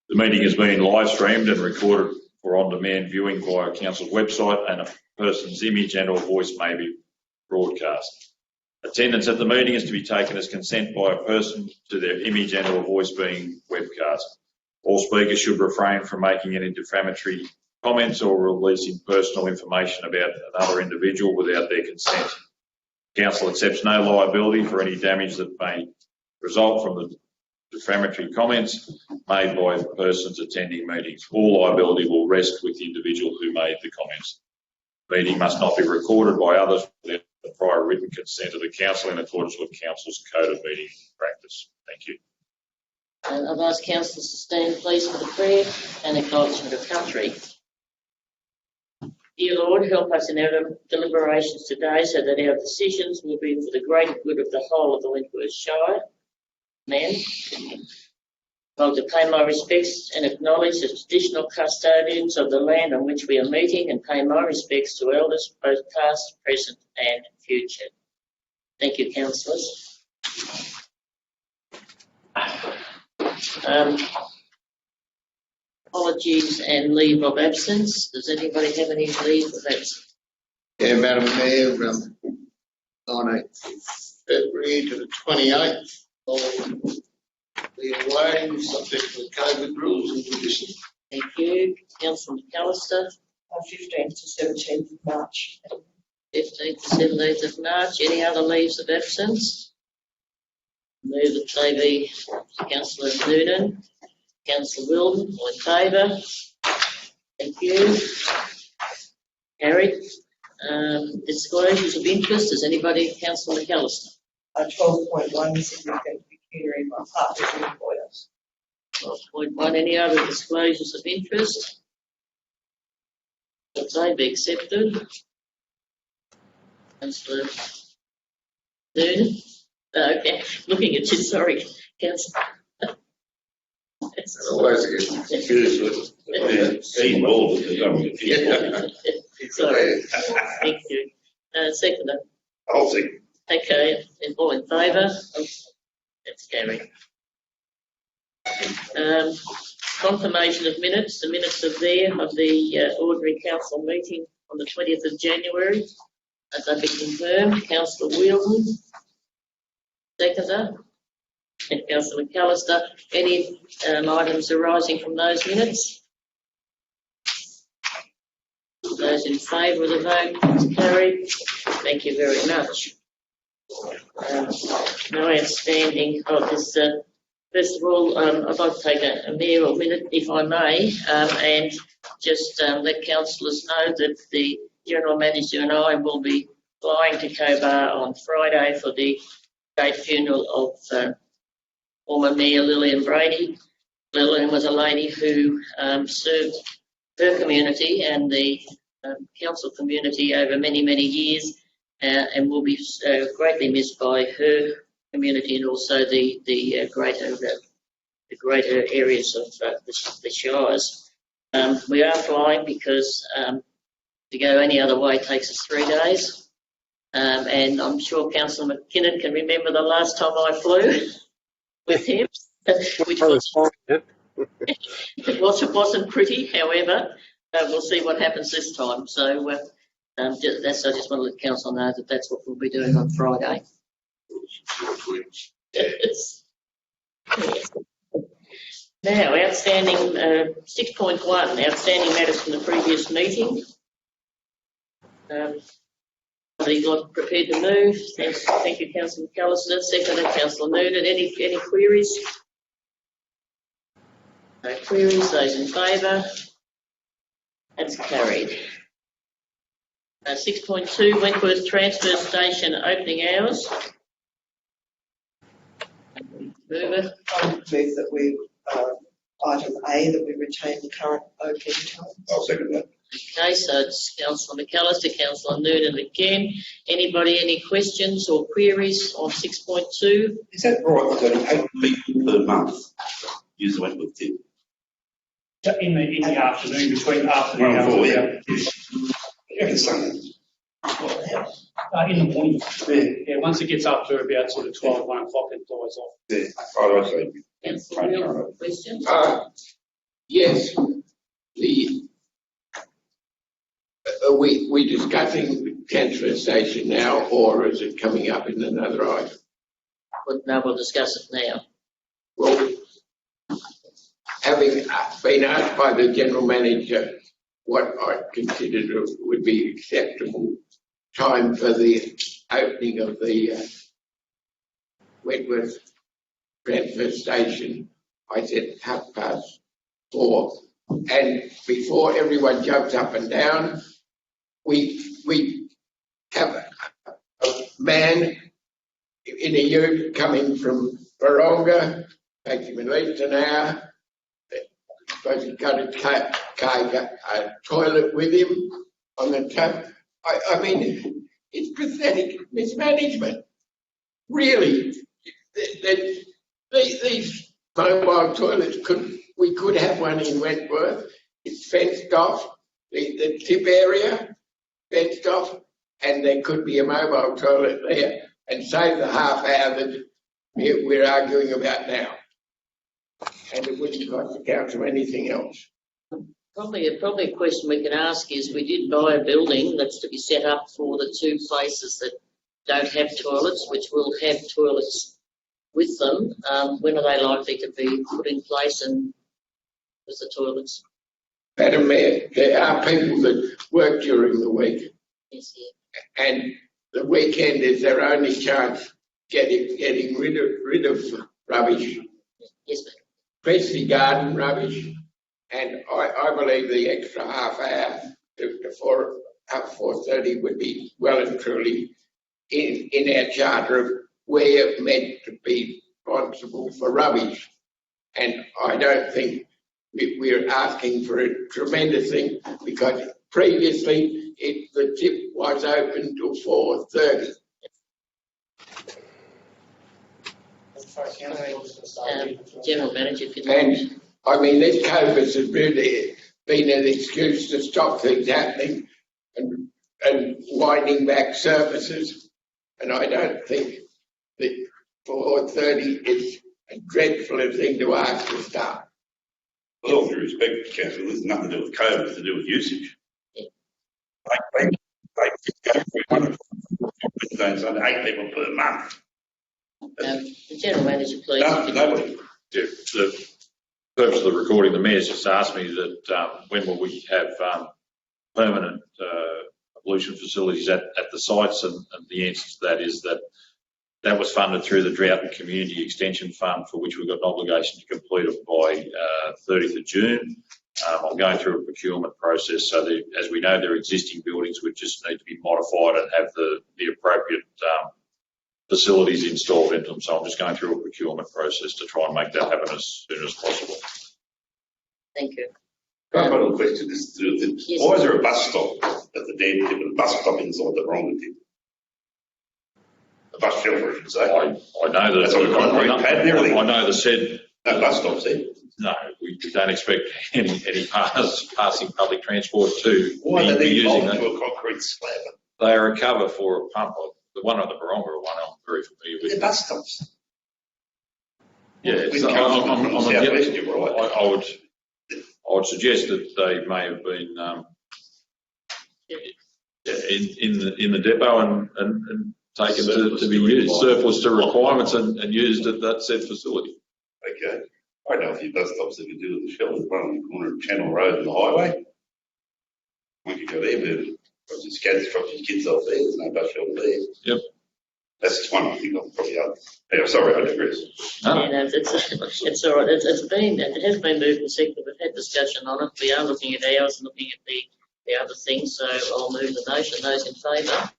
The meeting is being live streamed and recorded for on-demand viewing via Council's website, and a person's image and or voice may be broadcast. Attendance at the meeting is to be taken as consent by a person to their image and or voice being webcast. All speakers should refrain from making any defamatory comments or releasing personal information about another individual without their consent. Council accepts no liability for any damage that may result from the defamatory comments made by persons attending meetings. All liability will rest with the individual who made the comments. The meeting must not be recorded by others without the prior written consent of the Council in accordance with Council's Code of Meeting Practice. Thank you. I've asked councillors to stand please for the prayer and acknowledgement of country. Dear Lord, help us in our deliberations today so that our decisions will be for the greater good of the whole of the Wentworth Shire. Amen. I would to pay my respects and acknowledge the traditional custodians of the land on which we are meeting, and pay my respects to elders both past, present and future. Thank you, councillors. Apologies and leave of absence. Does anybody have any leave of absence? Yeah, Madam Mayor, 19th February to the 28th. Be away, subject to the COVID rules and conditions. Thank you. Councillor McAllister. 15th to 17th of March. 15th to 17th of March. Any other leaves of absence? Move that they be Councillor Noonan, Councillor Wilden. All in favour? Thank you. Carried. Disclosures of interest. Does anybody? Councillor McAllister. 12.1 significant pecuniary partners and employers. 12.1. Any other disclosures of interest? That they be accepted. Councillor Noonan. Okay, looking at you, sorry, Councillor. Always again. Sorry. Thank you. Seconder. I'll second. Okay, all in favour? That's carried. Confirmation of minutes. The minutes are there of the ordinary council meeting on the 20th of January. As they've been confirmed, Councillor Wheeldon. Seconder. And Councillor McAllister. Any items arising from those minutes? Those in favour of the vote, it's carried. Thank you very much. No outstanding. First of all, I'd like to take a mere minute, if I may, and just let councillors know that the General Manager and I will be flying to Cobar on Friday for the state funeral of former Mayor Lillian Brady. Lillian was a lady who served her community and the council community over many, many years, and will be greatly missed by her community and also the greater areas of the shires. We are flying because to go any other way takes us 3 days, and I'm sure Councillor McKinnon can remember the last time I flew with him, which wasn't pretty. However, we'll see what happens this time. So I just want to let council know that that's what we'll be doing on Friday. Yes. Now, outstanding 6.1, outstanding matters from the previous meeting. Somebody got prepared to move. Thank you, Councillor McAllister. Seconded, Councillor Noonan. Any queries? No queries. Those in favour? That's carried. 6.2, Wentworth Transfer Station opening hours. Mover. I move that we, item A, that we retain the current opening time. I'll second that. Okay, so it's Councillor McAllister, Councillor Noonan again. Anybody, any questions or queries on 6.2? Is that right that 8 people per month use the Wentworth tip? In the afternoon, between afternoon and 4, yeah. Yeah, Sunday. In the morning. Yeah, once it gets up to about sort of 12, 1 o'clock, it dies off. Yeah, I see. Councillor Wheeldon, questions? Yes, are we discussing the transfer station now, or is it coming up in another item? But no, we'll discuss it now. Well, having been asked by the general manager what I considered would be acceptable time for the opening of the Wentworth transfer station, I said 4:30. And before everyone jumps up and down, we have a man in a ute coming from Baronga, takes him at least an hour. Suppose he's got a toilet with him on the tub. I mean, it's pathetic mismanagement. Really, these mobile toilets we could have one in Wentworth. It's fenced off, the tip area fenced off, and there could be a mobile toilet there and save the half hour that we're arguing about now. And it wouldn't cost the council anything else. Probably a question we can ask is, we did buy a building that's to be set up for the two places that don't have toilets, which will have toilets with them. When are they likely to be put in place and with the toilets? Madam Mayor, there are people that work during the week, Yes, yeah. and the weekend is their only chance getting rid of rubbish, Yes, ma'am. especially garden rubbish. And I believe the extra half hour to 4:30 would be well and truly in our charter of we're meant to be responsible for rubbish. And I don't think we're asking for a tremendous thing, because previously the tip was open till 4:30. General Manager, if you And I mean, this COVID has really been an excuse to stop things happening and winding back services. And I don't think that 4:30 is a dreadful thing to ask to start. With all due respect, Councillor, this has nothing to do with COVID, it's to do with usage. Yeah. They go through one zones under 8 people per month. the General Manager, please. Nobody. Yeah, the purpose of the recording, the Mayor's just asked me that when will we have permanent pollution facilities at the sites, and the answer to that is that was funded through the Drought and Community Extension Fund, for which we've got an obligation to complete it by 30th of June. I'm going through a procurement process, so as we know, they're existing buildings which just need to be modified and have the appropriate facilities installed into them. So I'm just going through a procurement process to try and make that happen as soon as possible. Thank you. I've got a question. Yes. Why is there a bus stop at the dam tip and a bus stop inside the Baronga tip? A bus shelter, I should say. I know that. That's on the concrete pad and everything. I know the said. No bus stops there. No, we don't expect any passing public transport to Why are be they using bolted that. to a concrete slab? They are a cover for a pump. The one at the Baronga one I'm very familiar with. The bus stops. Yeah, With it's council on from the Southwest, you're right. I would suggest that they may have been in the depot and taken to be used, surplus to requirements and used at that said facility. Okay. I know a few bus stops that can do with the shelters, one on the corner of Channel Road and the highway. Once you go there, but just scattered drop your kids off there, there's no bus shelter there. Yep. That's just one thing I'll probably add. Anyway, sorry, I digress. No. It's all right. It has been moved and seconded. We've had discussion on it. We are looking at ours and looking at the other things. So I'll move the motion. Those in favour,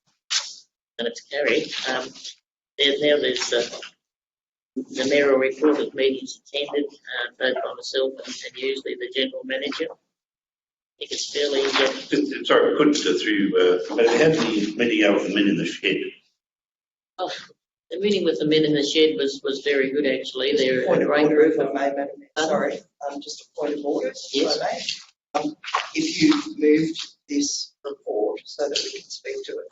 and it's carried. There's the mayoral report of meetings attended, both by myself and usually the general manager. I think it's fairly. Sorry, I couldn't go through. How did the meeting go with the men in the shed? Oh, the meeting with the men in the shed was very good actually. They're Point a of great order, group if I of. may, Madam Mayor. Sorry, just a point of order, Yes. if I may. If you've moved this report so that we can speak to it,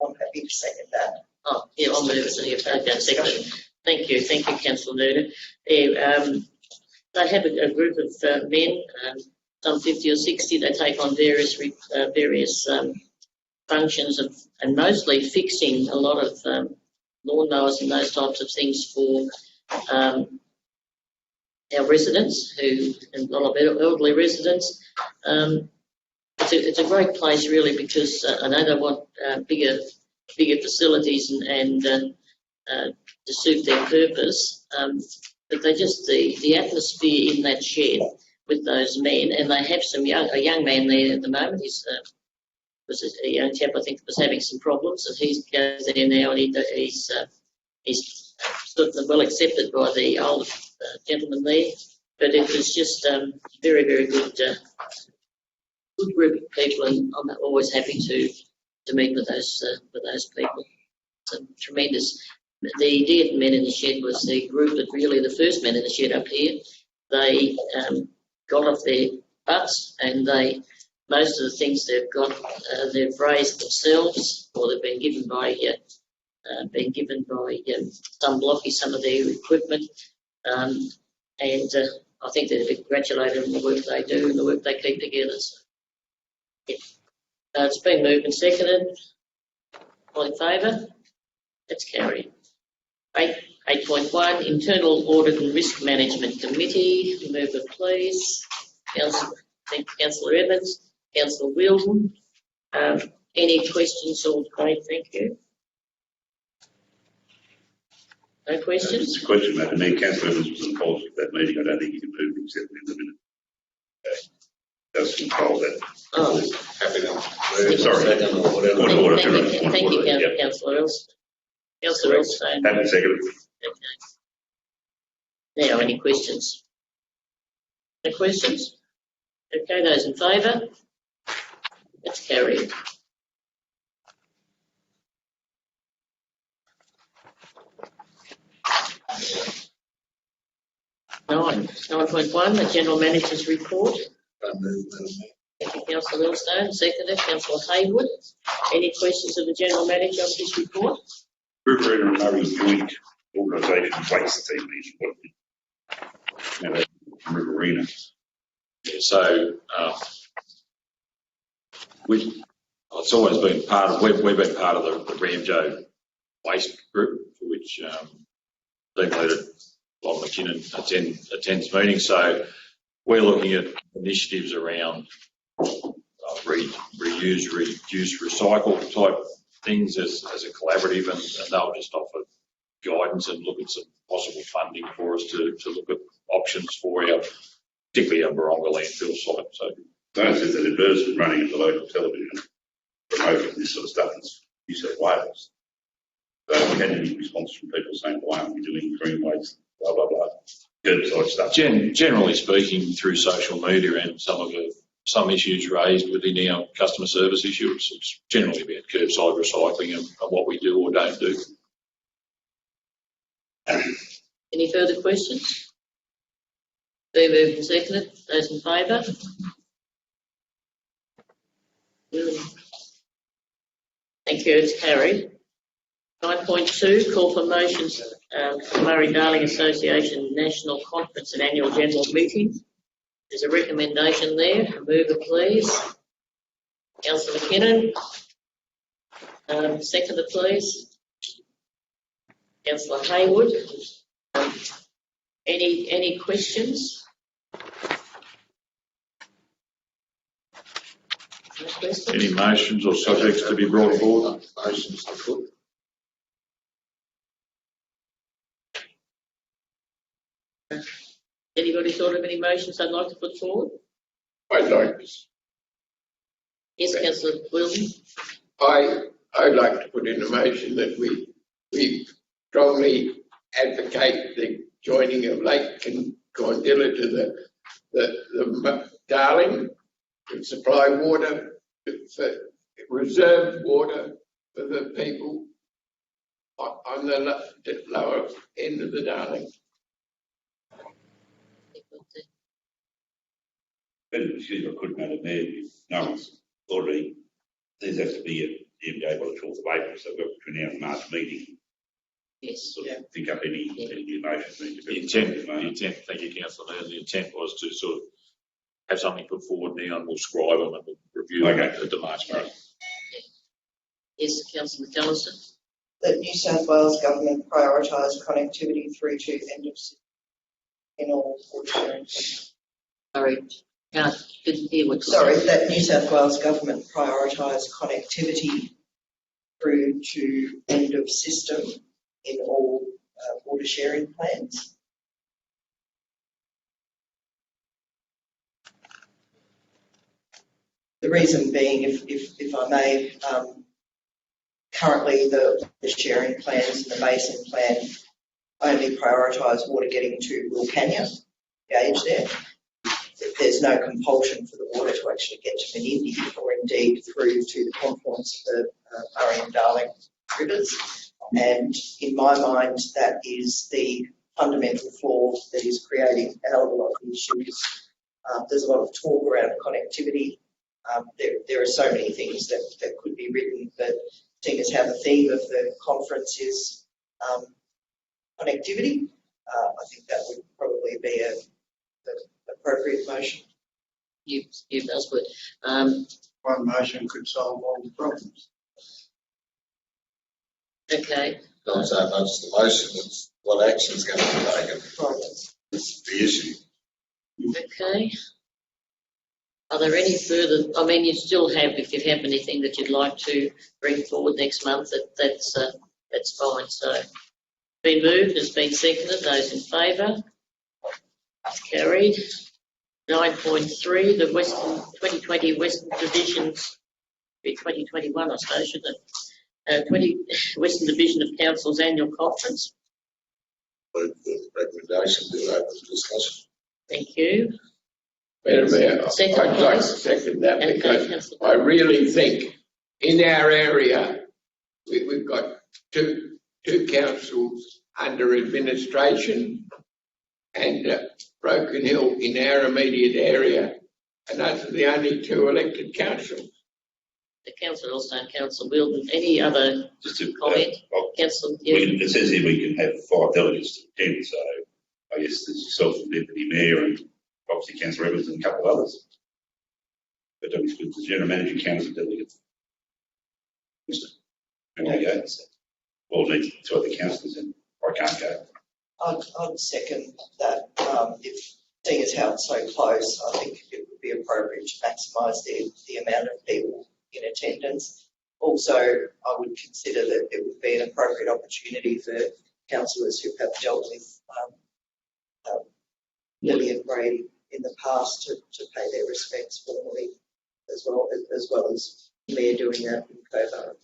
I'm happy to second that. Oh, yeah, I'll move it. So you take that second. Thank you, Councillor Noonan. they have a group of men, some 50 or 60. They take on various functions of, and mostly fixing a lot of lawnmowers and those types of things for our residents, and a lot of elderly residents. It's a great place really, because I know they want bigger facilities and to suit their purpose, but they just the atmosphere in that shed with those men, and they have a young man there at the moment. He's was a young chap, I think, was having some problems, and he goes there now, and he's sort of well accepted by the older gentleman there. But it was just very, very good group of people, and I'm always happy to meet with those people. It's a tremendous. The Dearden Men in the Shed was the group that really, the first men in the shed up here. They got off their butts, and most of the things they've got, they've raised themselves, or they've been given by some blocky, some of their equipment, and I think they're congratulated on the work they do and the work they keep together. So, yeah. It's been moved and seconded. All in favour? That's carried. 8.1, Internal Audit and Risk Management Committee. Move it, please. Thank you, Councillor Evans. Councillor Wheeldon. Any questions or debate? Thank you. No questions? It's a question, Madam Mayor. Councillor Evans was involved with that meeting. I don't think he can move except in the minute. Does control that. Oh. Happy to. Sorry. Thank you, Councillor Elstone. Councillor Elstone. Happy second. Okay. Now, any questions? No questions? Okay, those in favour? That's carried. 9.1, the General Manager's Report. Thank you, Councillor Elstone. Seconded, Councillor Haywood. Any questions of the General Manager on this report? Riverina and Murray Joint Organisation Waste Team is what Riverina. Yeah, so it's always been part of, we've been part of the Ramjo Waste Group, for which team leader Bob McKinnon attends meetings. So we're looking at initiatives around reuse, reduce, recycle type things as a collaborative, and they'll just offer guidance and look at some possible funding for us to look at options for particularly our Baronga landfill site. So there's an advertisement running at the local television promoting this sort of stuff in New South Wales. So we had any response from people saying, why aren't we doing green waste, blah, blah, blah, curbside stuff? Generally speaking, through social media and some issues raised within our customer service issues, it's generally about curbside recycling and what we do or don't do. Any further questions? Been moved and seconded. Those in favour? Thank you. It's carried. 9.2, call for motions for Murray-Darling Association National Conference and Annual General Meeting. There's a recommendation there. Move it, please. Councillor McKinnon. Seconder, please. Councillor Haywood. Any questions? No questions? Any motions or subjects to be brought forward? Motions to put. Anybody thought of any motions they'd like to put forward? I'd like to. Yes, Councillor Wilson. I'd like to put in a motion that we strongly advocate the joining of Lake Corndilla to the Darling to supply water, for reserved water for the people on the lower end of the Darling. Excuse me, I could, Madam Mayor, no one's already, these have to be at the MJ by the 12th of April, so we've got between now and March meeting. Yes. sort of pick up any new motions. The intent, thank you, councillor Nair, the intent was to sort of have something put forward now and we'll scribe them and we'll review them at the March meeting. Yes, councillor McAllister. That New South Wales Government prioritise connectivity through to end of system in all water sharing. Sorry, didn't hear what you Sorry, said. that New South Wales Government prioritise connectivity through to end of system in all water sharing plans. The reason being, if I may, currently the sharing plans and the basin plan only prioritise water getting to Wilcannia, gauge there. There's no compulsion for the water to actually get to Menindee or indeed through to the confluence of the Murray and Darling rivers. And in my mind, that is the fundamental flaw that is creating a hell of a lot of issues. There's a lot of talk around connectivity. There are so many things that could be written, but seeing as how the theme of the conference is connectivity, I think that would probably be an appropriate motion. You buzzword. One motion could solve all the problems. Okay. Not so much the motion, it's what action is going to be taken. Right. It's the issue. Okay. Are there any further, I mean, you still have, if you have anything that you'd like to bring forward next month, that's fine. So, been moved, has been seconded, those in favour? Carried. 9.3, the 2020 Western Divisions, be 2021 I suppose, shouldn't it? Western Division of Council's annual conference. Move the recommendation to open discussion. Thank you. Madam Mayor, Second, I'd like to please. second that Okay, because councillor. I really think in our area, we've got two councils under administration and Broken Hill in our immediate area, and those are the only two elected councils. The councillor also, Councillor Wilden. Any other Just to comment? Councillor, it says here we can have 5 delegates to attend, so I guess there's yourself, the Deputy Mayor, and obviously Councillor Evans and a couple of others. But don't be split, the General Manager counts as a delegate. Okay. Well, need 2 other councillors, and I can't go. I'd second that. If seeing as how it's so close, I think it would be appropriate to maximise the amount of people in attendance. Also, I would consider that it would be an appropriate opportunity for councillors who have dealt with Lily and Brady in the past to pay their respects formally, as well as Mayor doing that in Cobar.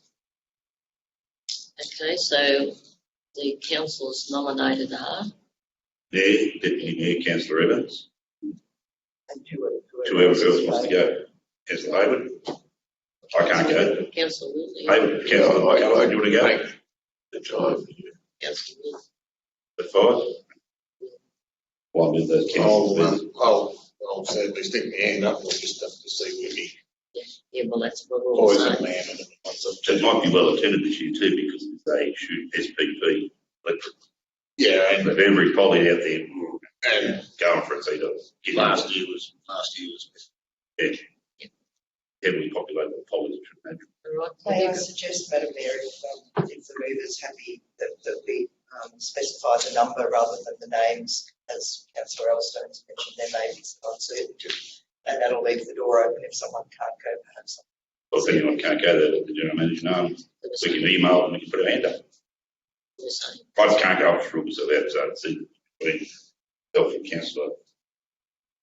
Okay, so the councillors nominated are? Mayor, Deputy Mayor, Councillor Evans, And whoever else wants to go. Councillor Hayward, I can't go. Councillor Wilden. Hayward, Councillor McCallum, do you want to go? Take the time. Councillor Wilden. The 5? Well, with those councillors. I'll certainly stick my hand up, we'll just have to see where me Yeah, well, that's what we're all poison saying. man and what's up. So it might be well attended this year too, because they shoot SPP electric. Yeah, And with every poly out there and going for it, so you don't last year was heavily populated with polys. All right. May I suggest, Madam Mayor, if the mover's happy that we specify the number rather than the names, as Councillor Elstone's mentioned, there may be some uncertainty, and that'll leave the door open if someone can't go, perhaps. Well, if anyone can't go there, let the General Manager know. We can email them, we can put a hand up. We're saying. I just can't go off the rules of that, so it's between self and councillor.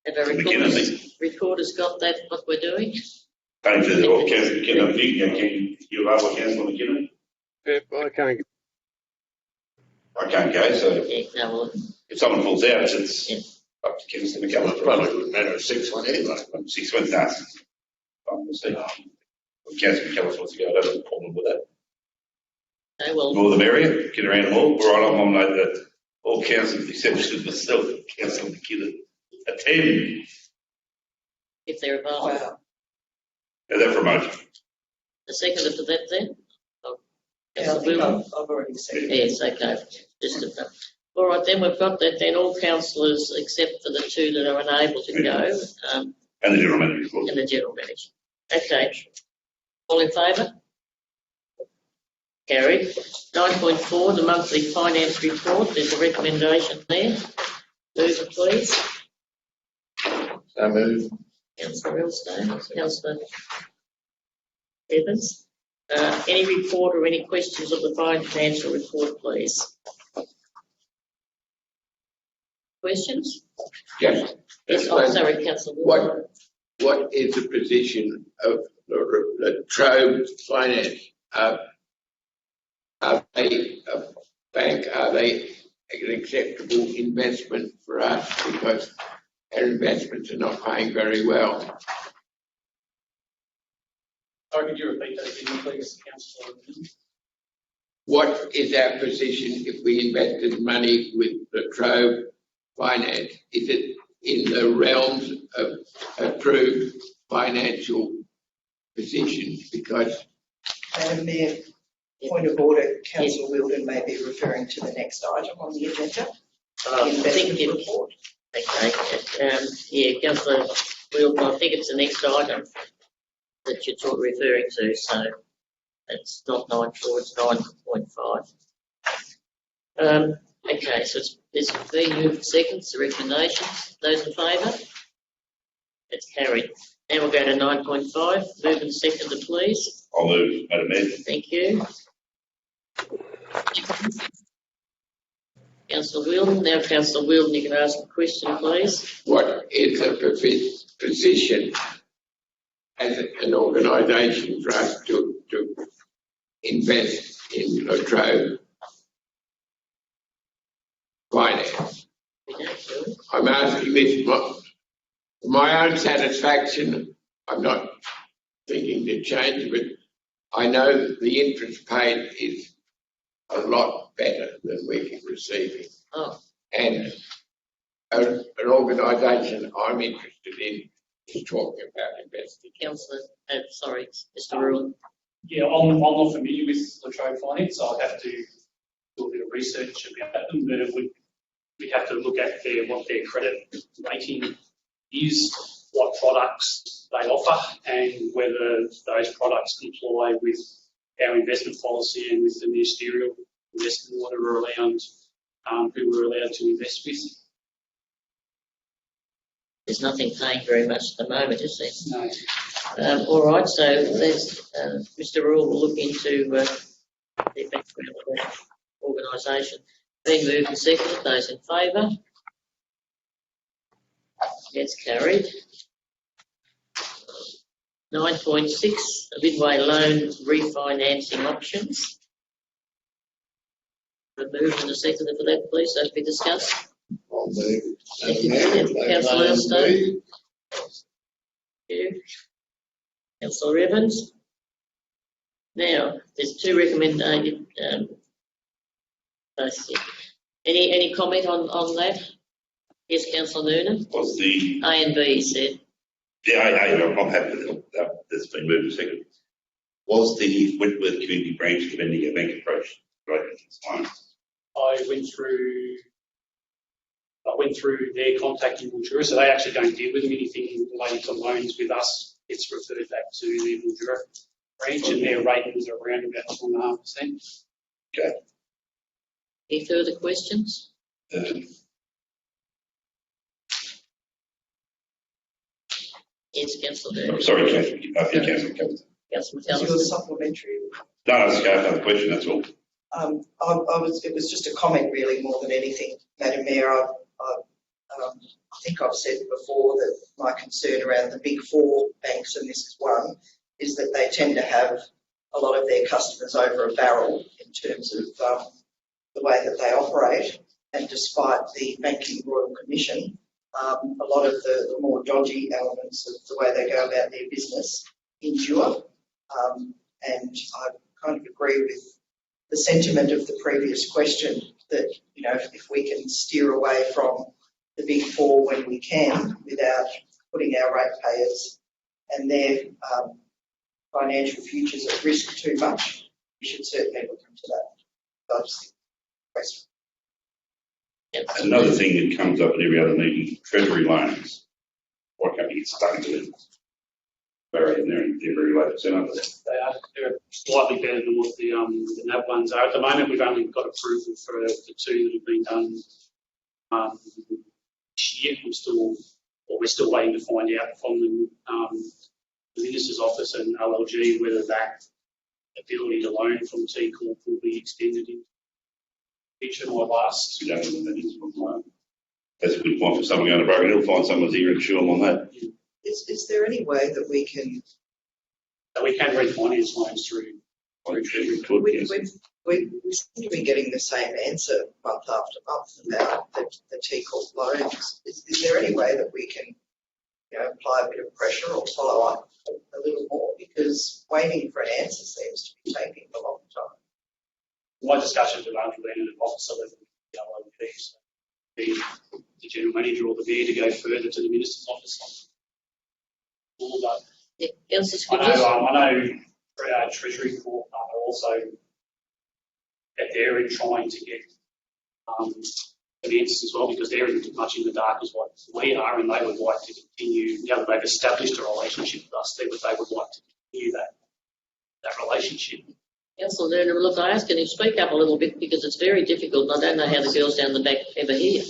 Have our recorder's got that, what we're doing? Thank you, all councillor McKinnon, can you allow councillor McKinnon? I can't. I can't go, so Yeah, no, well, if someone falls out, it's up to councillor well, McCallum. it probably wouldn't matter if 6-1 anyway. 6 months, no. We'll see. If councillor McCallum wants to go, I don't have a problem with that. okay, well, The more the merrier, get around them all. All right, I'll nominate that all councillors, except myself, councillor McKinnon, attend. if they're available. Wow. Is that for a motion? A second for that then? Yeah, I Councillor think Whelan? I've already said it. Yes, okay, just a, all right, then we've got that, then all councillors except for the two that are unable to go, And the general manager report. and the general manager. Okay, all in favour? Carried. 9.4, the monthly finance report, there's a recommendation there. Move it, please. So move. Councillor Elstone, Councillor Evans. Any report or any questions of the financial report, please? Questions? Just, Yes, oh, sorry, Councillor. what is the position of the Trove Finance? Are they a bank? Are they an acceptable investment for us? Because our investments are not paying very well. Sorry, could you repeat that again, please, Councillor? What is our position if we invested money with the Trove Finance? Is it in the realms of approved financial positions? Because Madam Mayor, point of order, Councillor Whelan may be referring to the next item on the agenda. I think Investment it, report. okay, yeah, Councillor Wilton, I think it's the next item that you're referring to, so it's not 9.4, it's 9.5. Okay, so it's been moved seconds, the recommendations. Those in favour? It's carried. Now we'll go to 9.5. Move and second, please. I'll move, Madam Mayor. Thank you. Councillor Whelan. Now, Councillor Whelan, you can ask a question, please. what is the position as an organisation for us to invest in La Trobe Finance? We don't do it. I'm asking this for my own satisfaction. I'm not thinking to change, but I know the interest paid is a lot better than we're receiving. Oh, And an organisation I'm interested in is talking about investing. Councillor, sorry, Mr. Rule. Yeah, I'm not familiar with La Trobe Finance, so I'd have to do a bit of research about them, but we'd have to look at what their credit rating is, what products they offer, and whether those products comply with our investment policy and with the ministerial investment order around who we're allowed to invest with. There's nothing paying very much at the moment, is there? No. All right, so there's, Mr. Rule will look into the background of that organisation. Being moved and seconded, those in favour? It's carried. 9.6, Midway loan refinancing options. Moved and seconded for that, please, so to be discussed. I'll move. Thank you, Madam Mayor, Councillor item Elstone. B. Thank you. Councillor Evans. Now, there's two recommended, any comment on that? Yes, Councillor Noonan. Was the, A and B, he said. yeah, I'm happy with that. That's been moved to second. Was the Wentworth Community Branch defending a bank approach related to this loan? I went through their contact in Mildura, so they actually don't deal with anything related to loans with us. It's referred back to the Mildura branch, and their rating is around about 2.5%. Okay. Any further questions? Yes, Councillor Noonan. Sorry, Councillor. I think Councillor covered that. Councillor Is your Townsend. supplementary? No, let's go for the question, that's all. It was just a comment really more than anything, Madam Mayor. I think I've said before that my concern around the big four banks, and this is one, is that they tend to have a lot of their customers over a barrel in terms of the way that they operate. And despite the Banking Royal Commission, a lot of the more dodgy elements of the way they go about their business endure. And I kind of agree with the sentiment of the previous question that, you know, if we can steer away from the big four when we can without putting our ratepayers and their financial futures at risk too much, we should certainly look into that. I just think it's Another thing that comes up at every other meeting, treasury loans. Why can't you get stuck into them? They're very low percent. They're slightly better than what the NAB ones are. At the moment, we've only got approval for the two that have been done this year. We're still waiting to find out from the Minister's Office and OLG whether that ability to loan from T Corp will be extended in future or last. We don't know when that is. That's a good point for someone going to Broken Hill, find someone's here and show them on that. Is there any way that we can, So we can refinance loans through Treasury. we seem to be getting the same answer month after month about the T Corp loans. Is there any way that we can, apply a bit of pressure or follow up a little more? Because waiting for an answer seems to be taking a long time. My discussions with Andrew Lennon at officer level with the OLG, so the General Manager or the Mayor to go further to the Minister's Office on all that. Yeah, Councillor Squiggles? I know Treasury Corp are also at their end trying to get finances as well, because they're much in the dark as what we are, and they would like to continue. They've established a relationship with us. They would like to continue that relationship. Councillor Noonan, look, I ask, can you speak up a little bit, because it's very difficult, and I don't know how the girls down the back ever hear.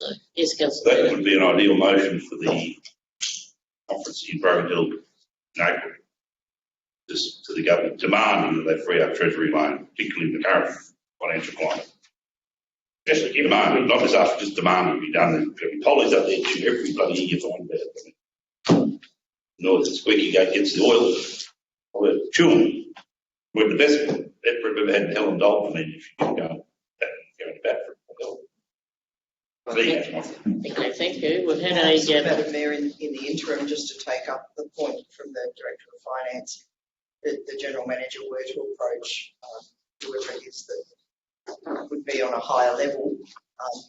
So, yes, Councillor That Noonan. would be an ideal motion for the conference in Broken Hill in April. Just to the government, demanding that they free up treasury loan, particularly in the current financial climate. Especially demand, not just us, just demand to be done. There'll be pollies up there too, every bloody year gets on better. Nor the squeaky gate gets the oil. We're chewing. We're the best effort we've ever had in Helen Dalton, and if you can go to bat for it. Okay, thank you. We've had a... Madam Mayor, in the interim, just to take up the point from the Director of Finance, the General Manager were to approach whoever it is that would be on a higher level,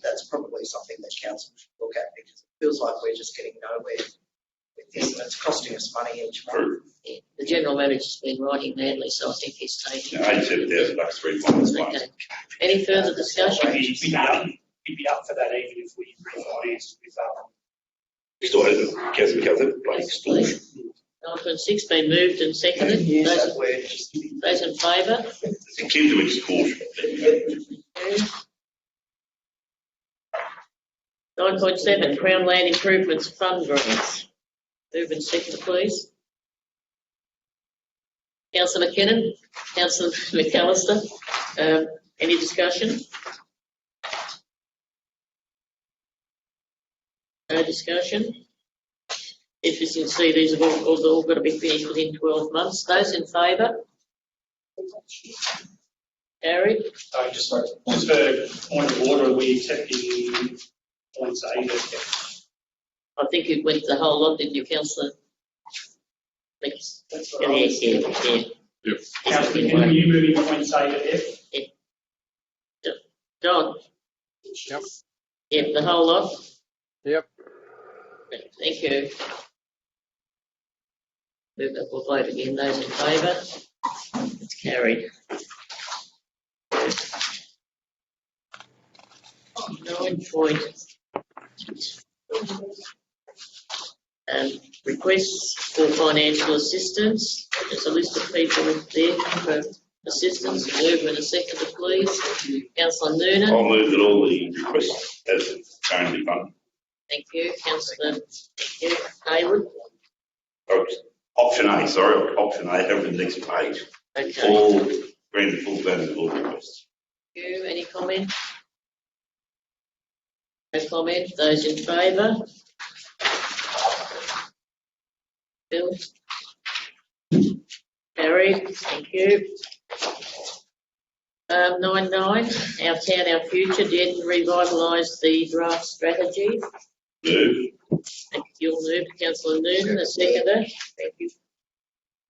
that's probably something that Council should look at, because it feels like we're just getting nowhere with this, and it's costing us money each month. Yeah, the General Manager's been writing madly, so I think he's taking... $87,000 3 months. Okay. Any further discussion? He'd be up for that even if we refinanced with Still hasn't, extortion. 9.6 been moved and seconded. Use Those, that word, just those in favour? It's akin to extortion. 9.7, Crown Land Improvements Fund grants. Move and second, please. Councillor McKinnon, Councillor McAllister, any discussion? No discussion. If you can see, these have all got to be finished within 12 months. Those in favour? Carried. So just for point of order, we accepting points A. I think you went the whole lot, didn't you, Councillor? Yes. Councillor, can you moving points A to F? John? Yep. Yep, the whole lot? Yep. Thank you. Move that, we'll vote again. Those in favour? It's carried. 9 point. Requests for financial assistance. There's a list of people there for assistance. Move in a second, please. Councillor Noonan. I'll move that all the requests as currently funded. Thank you. Councillor Hayward. Option A, sorry, option A, over the next page. Okay. All granted full value of all requests. Thank you. Any comment? No comment. Those in favour? Bill? Carried. Thank you. 9.9, Our Town, Our Future, Dead and Revitalise the draft strategy. Move. Thank you. You'll move, Councillor Noonan, a seconder. Thank you.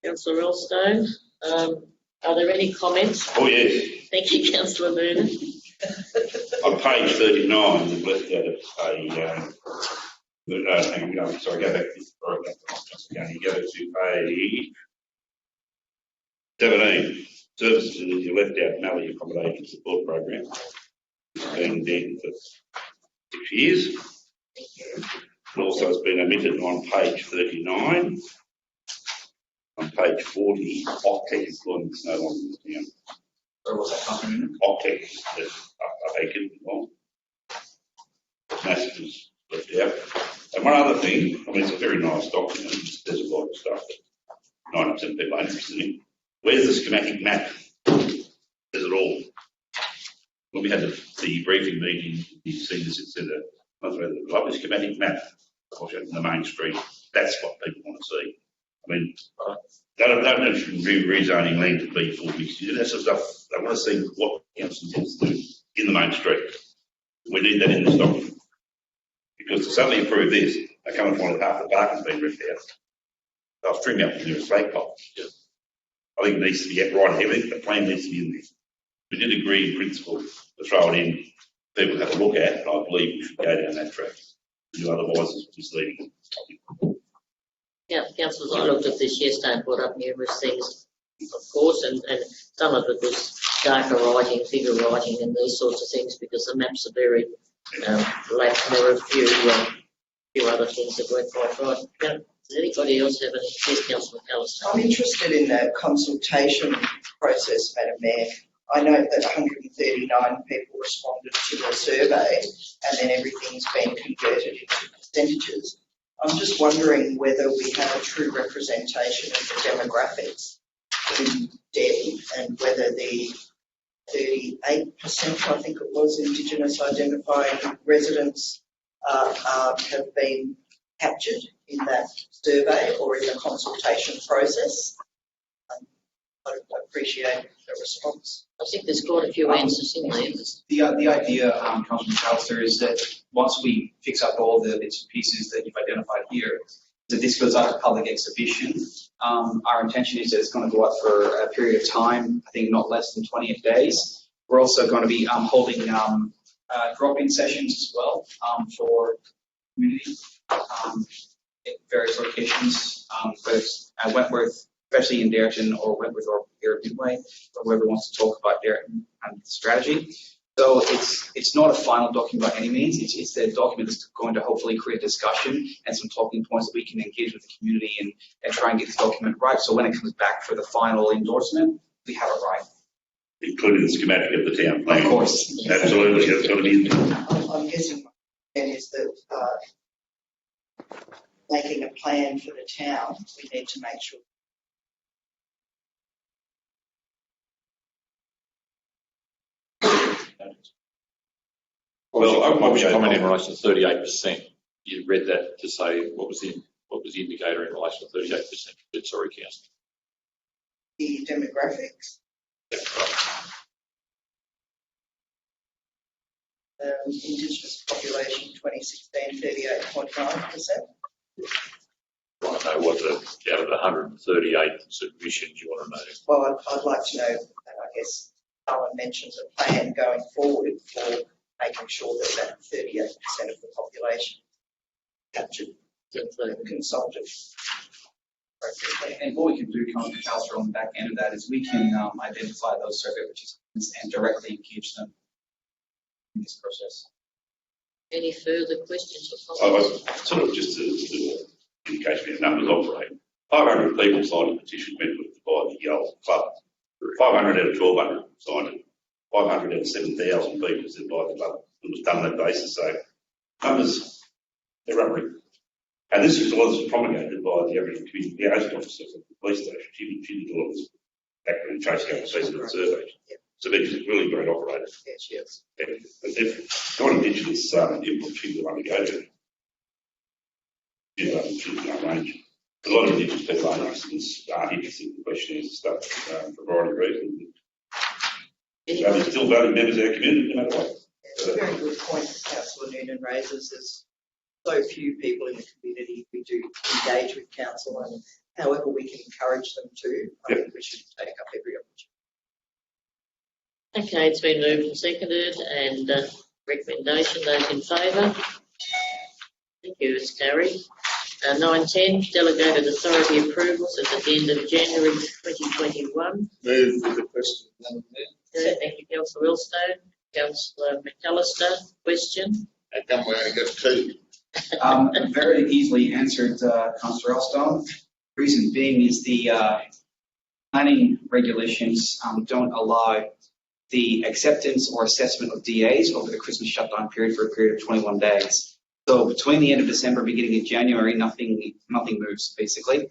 Councillor Elstone. Are there any comments? Oh, yes. Thank you, Councillor Noonan. On page 39, we've left out hang on, sorry, go back to this. You go to page 17. services, and you left out Mallee Accommodation Support Program. It's been dead for 6 years. And also it's been omitted on page 39. On page 40, Octec employment is no longer in the town. Where was that company? Octec is vacant. Well, Massive is left out. And one other thing, I mean, it's a very nice document. There's a lot of stuff that 90% of people are interested in. Where's the schematic map? There's it all. When we had the briefing meeting, you see this, it said a lovely schematic map of the main street. That's what people want to see. I mean, they don't rezoning land to be full mixed use. That sort of stuff. They want to see what the council intends to do in the main street. We need that in this document. Because to suddenly approve this, they come and find that half the parking's been ripped out. They'll string up the nearest flag pole. I think it needs to be right heavy. The plan needs to be in there. We did agree in principle to throw it in. People have a look at, and I believe we should go down that track. Otherwise, it's misleading. Yeah, councillors, I looked at this yesterday and brought up numerous things, of course, and some of it was darker writing, bigger writing and these sorts of things because the maps are very lax. There were a few other things that weren't quite right. Yeah. Does anybody else have any? Yes, Councillor McAllister. I'm interested in the consultation process, Madam Mayor. I note that 139 people responded to the survey and then everything's been converted into percentages. I'm just wondering whether we have a true representation of the demographics in Devon and whether the 38%, I think it was, Indigenous identifying residents have been captured in that survey or in the consultation process. I appreciate the response. I think there's quite a few answers in there. The idea, Councillor McAllister, is that once we fix up all the bits and pieces that you've identified here, that this goes out to public exhibition. Our intention is that it's going to go out for a period of time, I think not less than 28 days. We're also going to be holding drop-in sessions as well for community at various locations, whether it's at Wentworth, especially in Darrington or Wentworth or Midway, or whoever wants to talk about Darrington and strategy. So it's not a final document by any means. It's the document that's going to hopefully create discussion and some talking points that we can engage with the community and try and get this document right. So when it comes back for the final endorsement, we have it right. Including the schematic of the town plan. Of course. Absolutely, that's what it is. I'm guessing my opinion is that making a plan for the town, we need to make sure. Well, I was commenting in relation to 38%. You read that to say what was the indicator in relation to 38%? Sorry, Councillor. The demographics. Indigenous population 2016, 38.9%. I want to know what out of the 138 submissions you want to know. Well, I'd like to know, and I guess Alan mentions a plan going forward for making sure that 38% of the population captured and consulted. And what we can do, Councillor McAllister, on the back end of that is we can identify those survey participants and directly engage them in this process. Any further questions or I comments? was sort of just to indicate how numbers operate. 500 people signed a petition meant to buy the Yale Club. 500 out of 1,200 signed it. 500 out of 7,000 people said buy the club. It was done on that basis. So numbers, they're rubbery. And this was promulgated by the Aboriginal Community Liaison Officer of the police station. She did all of this background tracing out the surveys. So they're just really great operators. Yes, yes. But if got Indigenous input, she's the one to go to. She's the range. A lot of Indigenous people aren't interested in the questionnaires and stuff for a variety of reasons. They're still valued members of our community, no matter what. It's a very good point that Councillor Noonan raises. There's so few people in the community who do engage with council, and however we can encourage them to, I think we should take up every opportunity. Okay, it's been moved and seconded, and recommendation, those in favour? Thank you, it's carried. 910, delegated authority approvals as at the end of January 2021. Move with the question, Madam Mayor. Thank you, Councillor Wilstone. Councillor McAllister, question? How come we only got two? Very easily answered, Councillor Elstone. Reason being is the planning regulations don't allow the acceptance or assessment of DAs over the Christmas shutdown period for a period of 21 days. So between the end of December, beginning of January, nothing moves basically.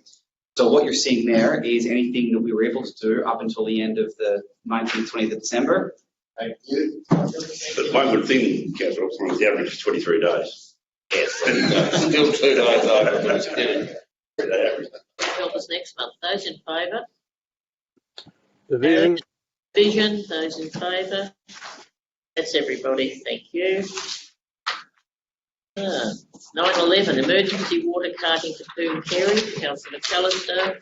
So what you're seeing there is anything that we were able to do up until the end of the 19th, 20th of December. Thank you. But one good thing, Councillor, is the average is 23 days. Yes. Still 2 days over, but it's good. That average. Help us next month. Those in favour? Division. Vision, those in favour? That's everybody, thank you. 911, emergency water carting to Poon Kerry, Councillor McAllister,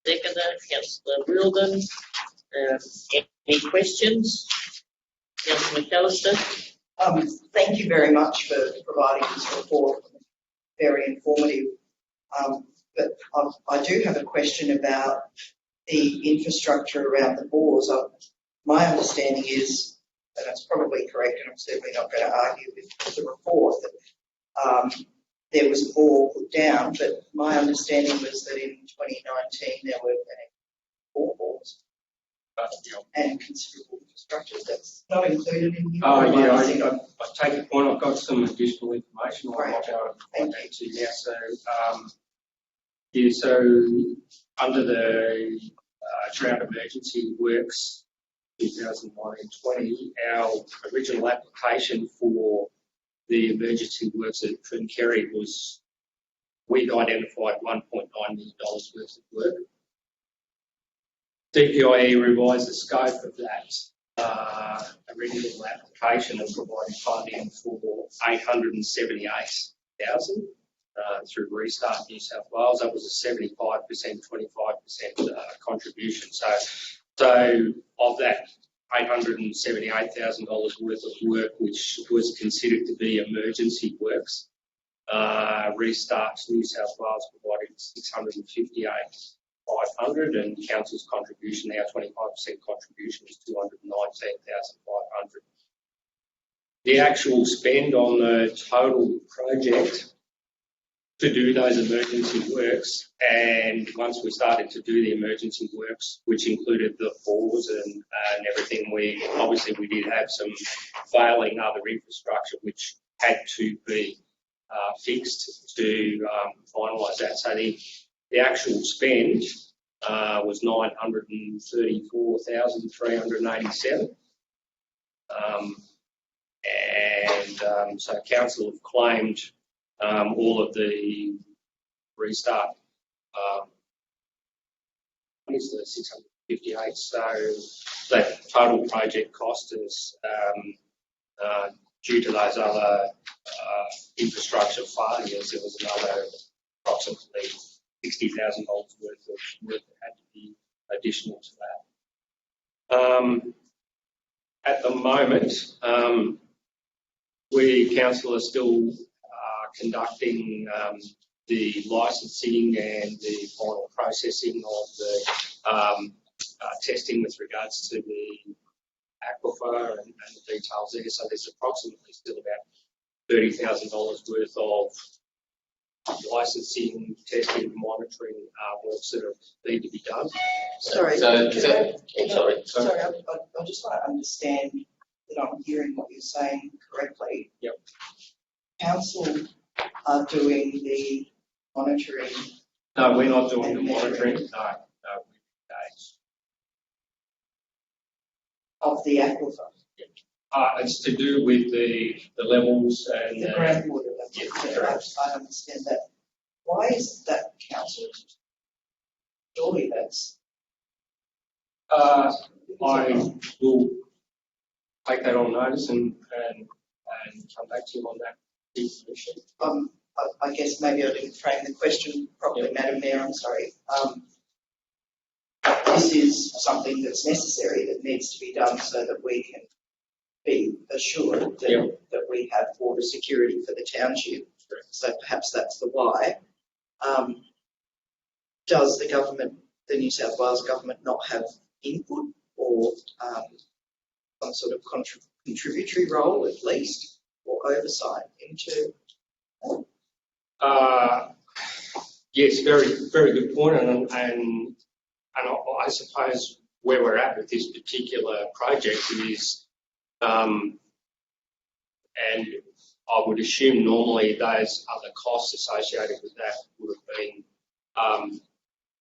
seconder, Councillor Wilden. Any questions? Councillor McAllister? Thank you very much for providing this report. Very informative. But I do have a question about the infrastructure around the bores. My understanding is, and it's probably correct, and I'm certainly not going to argue with the report, that there was a bore put down, but my understanding was that in 2019 there were 4 bores and considerable infrastructure that's not included in here. Oh, yeah, I take your point. I've got some additional information on Great. what I'll Thank add to now. So under the Drought Emergency Works 2019-20, our original application for the emergency works at Poon Kerry was, we'd identified $1.9 million worth of work. DPIE revised the scope of that original application and provided funding for 878,000 through Restart New South Wales. That was a 75%, 25% contribution. So of that $878,000 worth of work, which was considered to be emergency works, Restart New South Wales provided 658,500, and council's contribution, our 25% contribution, is 219,500. The actual spend on the total project to do those emergency works, and once we started to do the emergency works, which included the bores and everything, we did have some failing other infrastructure which had to be fixed to finalise that. So the actual spend was 934,387. So council have claimed all of the Restart is the 658. So that total project cost is due to those other infrastructure failures, there was another approximately $60,000 worth of work that had to be additional to that. At the moment, we, council, are still conducting the licensing and the final processing of the testing with regards to the aquifer and the details there. So there's approximately still about $30,000 worth of licensing, testing, monitoring works that need to be done. Sorry. Sorry. I just want to understand that I'm hearing what you're saying correctly. Yep. Council are doing the monitoring. No, we're not doing the monitoring. No. Of the aquifer. It's to do with the levels and The groundwater levels. Yeah, Yeah, correct. I understand that. Why is that council? Surely that's. I will take that on notice and come back to you on that information. I guess maybe I didn't frame the question properly, Madam Mayor, I'm sorry. This is something that's necessary, that needs to be done so that we can be assured that, that we have water security for the township. So perhaps that's the why. Does the government, the New South Wales government, not have input or some sort of contributory role at least, or oversight into? Yes, very good point, and I suppose where we're at with this particular project is, and I would assume normally those other costs associated with that would have been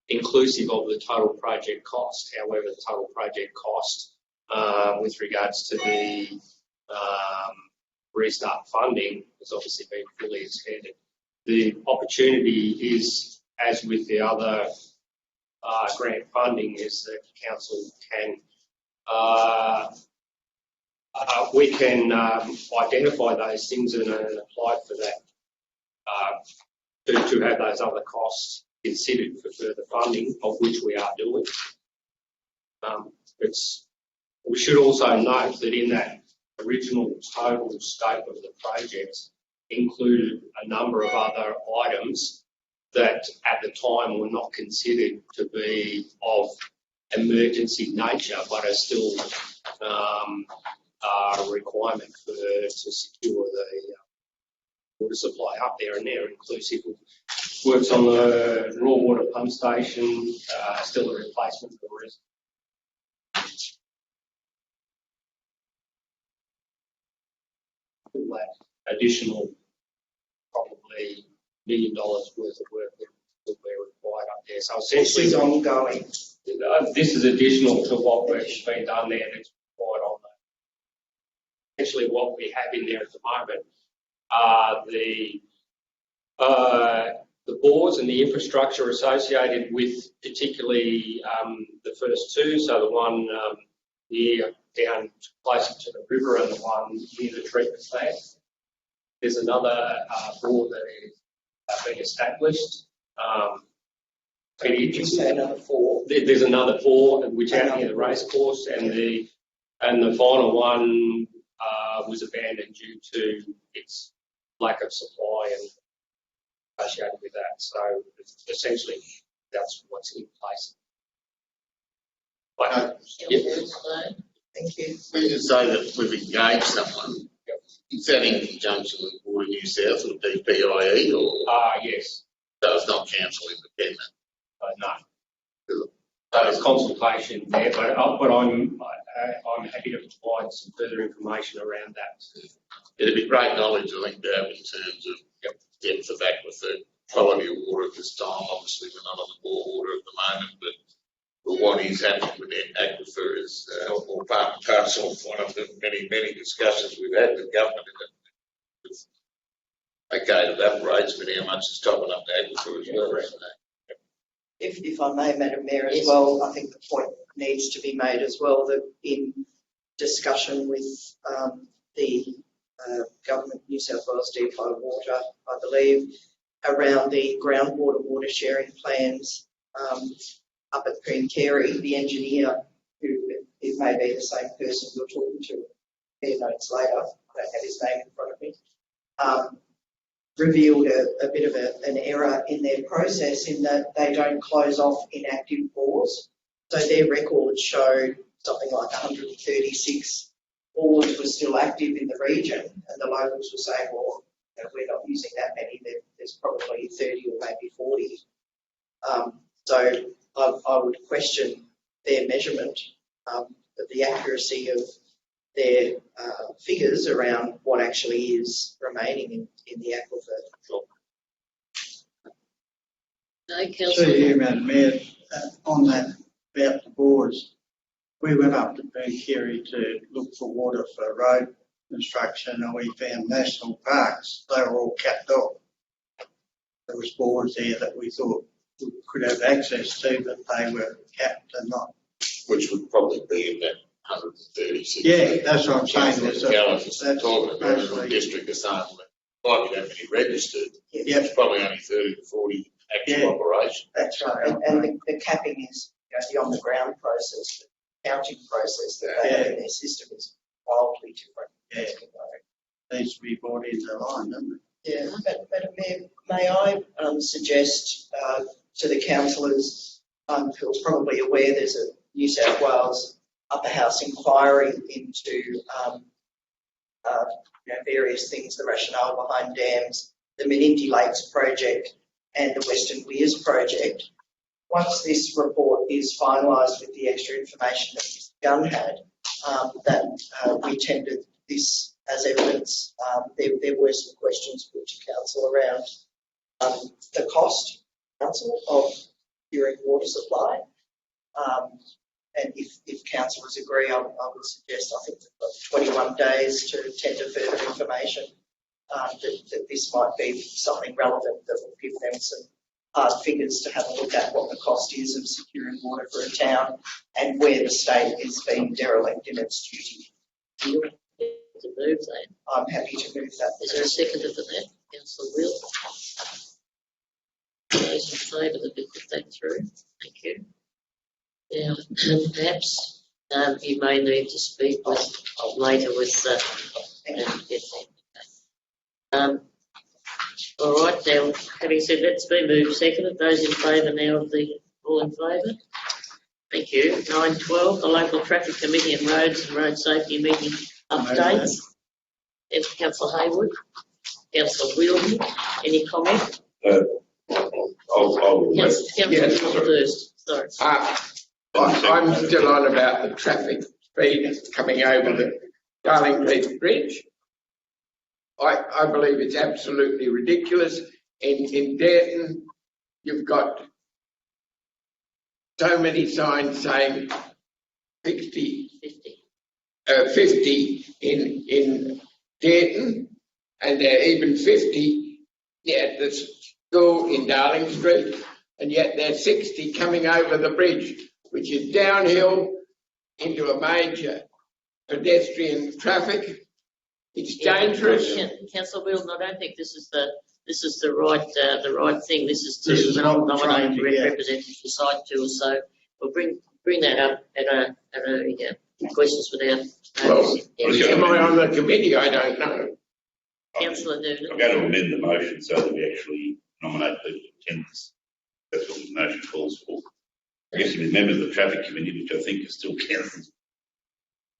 inclusive of the total project cost. However, the total project cost with regards to the restart funding has obviously been fully expended. The opportunity is, as with the other grant funding, is that council can we can identify those things and apply for that to have those other costs considered for further funding, of which we are doing. We should also note that in that original total scope of the project included a number of other items that at the time were not considered to be of emergency nature, but are still a requirement to secure the water supply up there, and they're inclusive of works on the raw water pump station, still a replacement for the rest. That additional probably $1 million worth of work that will be required up there. So essentially, This is ongoing. This is additional to what has been done there that's required on that. Essentially, what we have in there at the moment are the boards and the infrastructure associated with particularly the first two, so the one here down closer to the river and the one near the treatment plant. There's another board that is being established. Another 4. There's another 4 which out near the race course, and the final one was abandoned due to its lack of supply and associated with that. So essentially, that's what's in place. Thank you. We can say that we've engaged someone. Is that in conjunction with Water New South or DPIE, or? Yes. So it's not council independent? No. So there's consultation there, but I'm happy to provide some further information around that. It'd be great knowledge, I think, to have in terms of depth of aquifer, quality of water at this time. Obviously, we're not on the bore water at the moment, but what is happening with the aquifer is all part and parcel of one of the many discussions we've had with government. Okay, it evaporates, but how much is topping up the aquifer as well? If I may, Madam Mayor, as well, I think the point needs to be made as well that in discussion with the government, New South Wales Depot Water, I believe, around the groundwater water sharing plans up at Queen Carey, the engineer, who it may be the same person you're talking to, hear notes later, I don't have his name in front of me, revealed a bit of an error in their process in that they don't close off inactive bores. So their records showed something like 136 bores were still active in the region, and the locals were saying, well, you know, we're not using that many, there's probably 30 or maybe 40. So I would question their measurement of the accuracy of their figures around what actually is remaining in the aquifer. No, See Councillor. you, Madam Mayor, on that about the bores. We went up to Queen Carey to look for water for road construction, and we found national parks. They were all capped off. There was bores there that we thought we could have access to, but they were capped and not. Which would probably be in that 136. Yeah, that's what I'm saying. That's talking about in the district of saying might be that many registered. Yep. It's probably only 30 to 40 actual operations. That's right. And the capping is the on the ground process, the counting process that they have in their system is wildly different. Yeah. Needs to be brought into line, doesn't it? Yeah, Madam Mayor, may I suggest to the councillors who are probably aware there's a New South Wales Upper House inquiry into various things, the rationale behind dams, the Menindee Lakes project and the Western Weirs project. Once this report is finalised with the extra information that Mr Gunn had, that we tendered this as evidence. There were some questions put to council around the cost, council, of securing water supply. And if councillors agree, I would suggest, I think, 21 days to tender further information, that this might be something relevant that will give them some hard figures to have a look at what the cost is of securing water for a town and where the state is being derelict in its duty. To move that. I'm happy to move that. Is there a seconder for that? Councillor Will. Those in favour that we put that through. Thank you. Now, perhaps you may need to speak with later with. All right. Now, having said that's been moved, seconded. Those in favour now of the all in favour. Thank you. 9:12. The local traffic committee and roads and road safety meeting updates. And Councillor Hayward, Councillor Wheeldon, any comment? I'll Councillor first. Sorry. I'm still on about the traffic speed coming over the Darling Creek Bridge. I believe it's absolutely ridiculous. In Darton, you've got so many signs saying 50 in Darton, and they're even 50 at the school in Darling Street, and yet they're 60 coming over the bridge, which is downhill into a major pedestrian traffic. It's dangerous. Councillor Wheeldon, I don't think this is the right thing. This is This is to not nominate trying to get- representatives for site tour. So we'll bring that up at a questions without. Well, Yeah. am I on the committee? I don't know. Councillor Noonan. I'm going to amend the motion so that we actually nominate people to attend this. That's what the motion calls for. I guess if you're members of the traffic committee, which I think is still councillors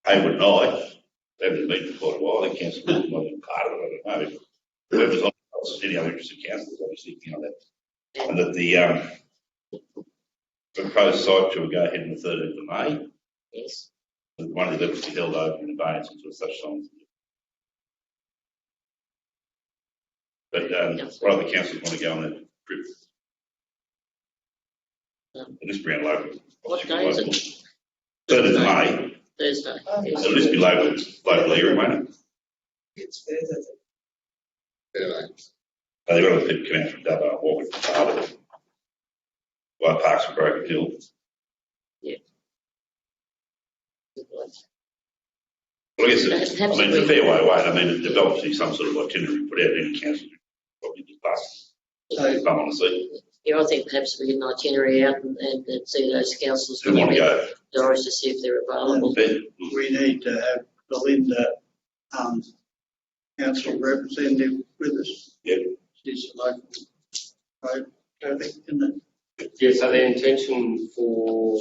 Hayward and I, they haven't been for quite a while. I think council might have been part of it, I don't know. Whoever's on any other interested councillors, obviously, that. And that the proposed site tour will go ahead on the 13th of May. Yes. One of the levels be held open in advance until such time. But what other councils want to go on that trip? This be on local. What day is it? 3rd of May. Thursday. Yes. It'll just be local area, won't it? It's further than So they've got other people come out from Dubbo and walk from part of it. White Parks and Broken Hill. Well, I guess it's a fair way away. I mean, there's obviously some sort of itinerary put out in any council, probably just bus. So- Come on and see. Yeah, I think perhaps we get an itinerary out and see those councillors. Who want to go? Doris to see if they're available. We need to have Belinda, council representative with us. Yep. She's a local road traffic, isn't it? Yeah, so the intention for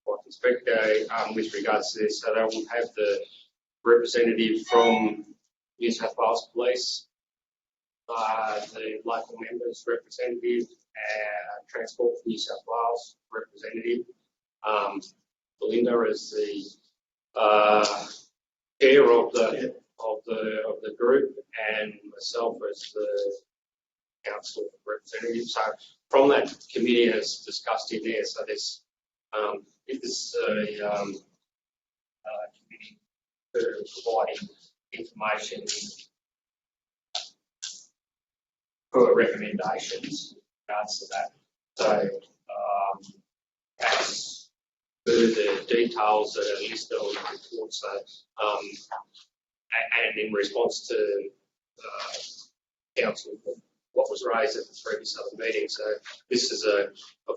what the inspector with regards to this, so they will have the representative from New South Wales Police, the local members representative, Transport for New South Wales representative, Belinda as the chair of the group, and myself as the council representative. So from that committee as discussed in there, so there's it is a committee for providing information for recommendations in regards to that. So as per the details that are listed on the report, so and in response to council, what was raised at the previous other meeting. So this is a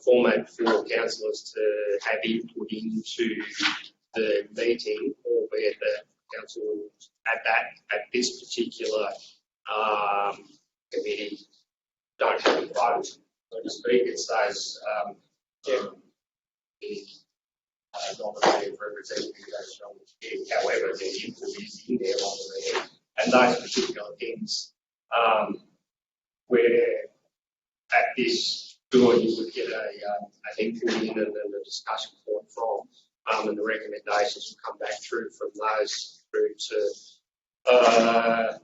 format for councillors to have input into the meeting, albeit that council at this particular committee don't have a vote, so to speak. It's those the nominated representative goes on the chair. However, their input is in there on there, and those particular things where at this door you would get an input in and a discussion point from, and the recommendations will come back through from those through to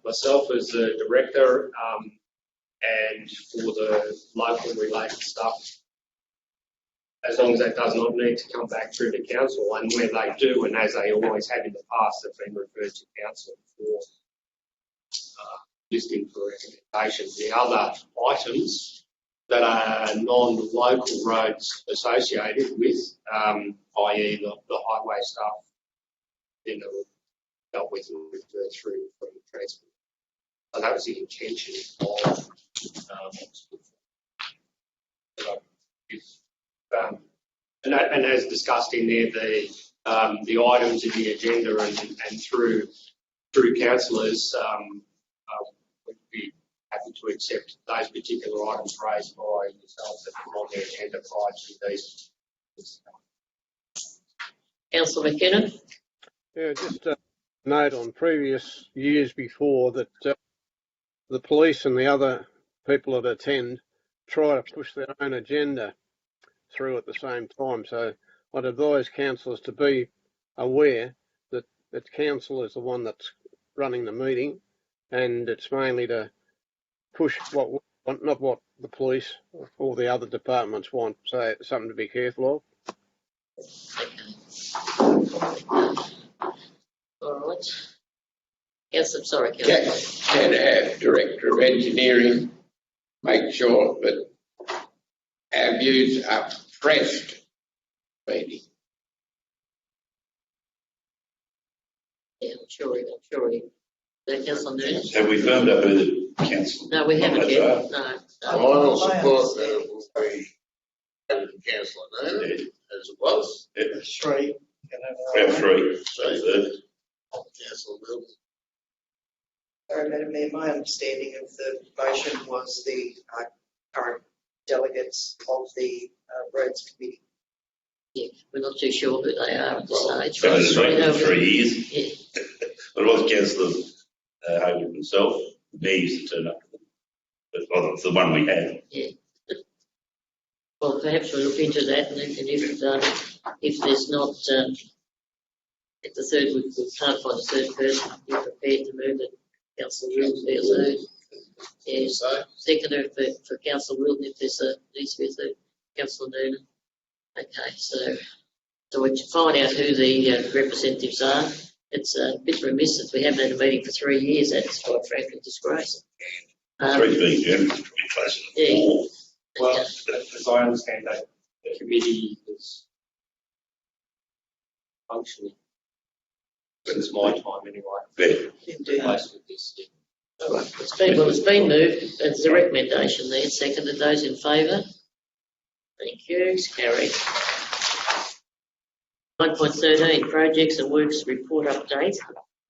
myself as the director, and for the local related stuff, as long as that does not need to come back through to council, and where they do, and as they always have in the past, have been referred to council for listing for recommendation. The other items that are non-local roads associated with, i.e. the highway stuff, then dealt with and referred through from transport. So that was the intention of and as discussed in there, the items in the agenda and through councillors, would be happy to accept those particular items raised by yourselves that are on the agenda prior to these. Councillor McKinnon? Yeah, just a note on previous years before that the police and the other people that attend try to push their own agenda through at the same time. So I'd advise councillors to be aware that council is the one that's running the meeting, and it's mainly to push what we want, not what the police or the other departments want. So it's something to be careful of. All right. Yes, I'm sorry, Councillor. Can our Director of Engineering make sure that our views are pressed meeting? Yeah, I'm sure. Councillor Noonan? Have we firmed up who the council? No, we haven't yet. No. I will support that it will be added to councillor Noonan as it was. Yeah. 3. We have 3. Councillor Milton. Sorry, Madam Mayor, my understanding of the motion was the current delegates of the roads committee. Yeah, we're not too sure who they are at this stage. So it's been Right. 3 years. Yeah. But it was Councillor Hayward himself. He used to turn up to them. But well, the one we had. Yeah. Well, perhaps we'll look into that, and if there's not, if the third, we can't find a third person, be prepared to move it. Councillor Wilton, be a third. Yes. Seconder for Councillor Wilton, if there's needs to be a third. Councillor Noonan. Okay, so we should find out who the representatives are. It's a bit remiss that we haven't had a meeting for 3 years. That's quite frankly disgraceful. 3's being generous, it's pretty close to Yeah. 4. Well, as I understand that, the committee is functioning since my time anyway. Yeah. Indeed. Most of this. All right, it's been moved. There's a recommendation there. Seconded. Those in favour? Thank you. It's carried. 9.13, projects and works report update.